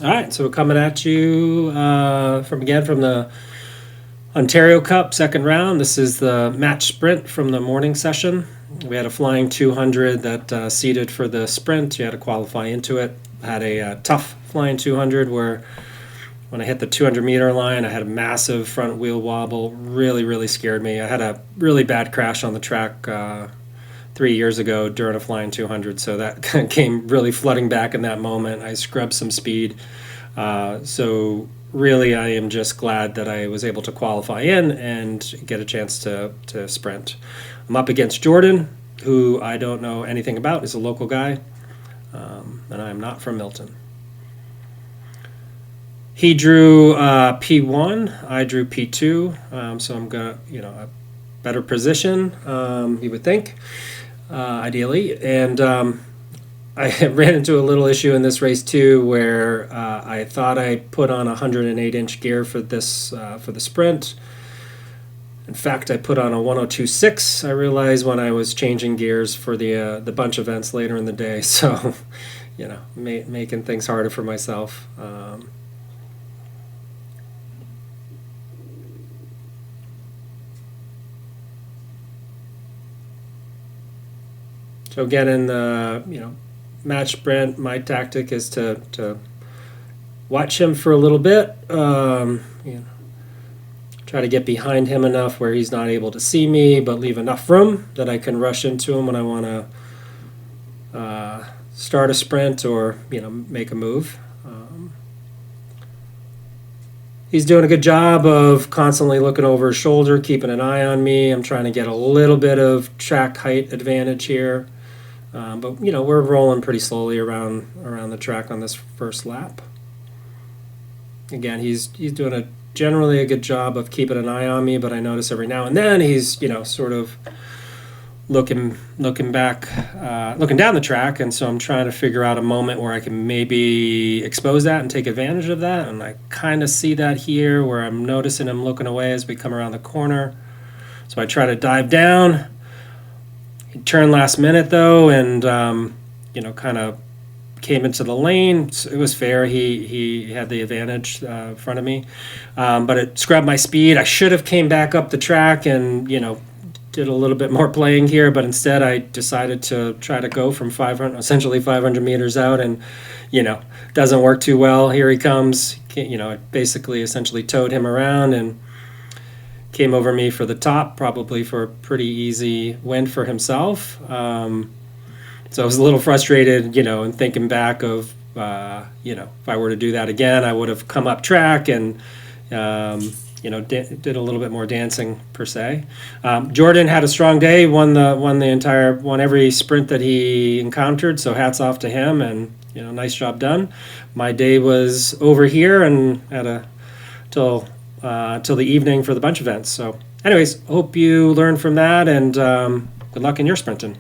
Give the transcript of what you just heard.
All right, so we're coming at you from the Ontario Cup second round. This is the match sprint from the morning session. We had a flying 200 that seeded for the sprint. You had to qualify into it. I had a tough flying 200 where when I hit the 200-meter line, I had a massive front wheel wobble. Really, really scared me. I had a really bad crash on the track 3 years ago during a flying 200, so that came really flooding back in that moment. I scrubbed some speed. So really, I am just glad that I was able to qualify in and get a chance to sprint. I'm up against Jordan, who I don't know anything about. He's a local guy, and I'm not from Milton. He drew P1, I drew P2, so I'm going to, a better position, you would think, ideally. And I ran into a little issue in this race too, where I thought I put on a 108-inch gear for this for the sprint. In fact, I put on a 102.6. I realized when I was changing gears for the bunch events later in the day. So, making things harder for myself. So again, in the match sprint, my tactic is to watch him for a little bit. Try to get behind him enough where he's not able to see me, but leave enough room that I can rush into him when I want to start a sprint or make a move. He's doing a good job of constantly looking over his shoulder, keeping an eye on me. I'm trying to get a little bit of track height advantage here. But we're rolling pretty slowly around the track on this first lap. Again, he's doing generally a good job of keeping an eye on me, but I notice every now and then he's sort of looking back, looking down the track, and so I'm trying to figure out a moment where I can maybe expose that and take advantage of that. And I kind of see that here, where I'm noticing him looking away as we come around the corner. So I try to dive down. He turned last minute though, and kind of came into the lane. It was fair. He had the advantage in front of me, but it scrubbed my speed. I should have came back up the track and did a little bit more playing here, but instead I decided to try to go from 500 meters out, and doesn't work too well. Here he comes. It basically essentially towed him around and came over me for the top, probably for a pretty easy win for himself. So I was a little frustrated, and thinking back of, if I were to do that again, I would have come up track and, did a little bit more dancing per se. Jordan had a strong day, won every sprint that he encountered. So hats off to him, and nice job done. My day was over here and had till the evening for the bunch events. So anyways, hope you learned from that, and good luck in your sprinting.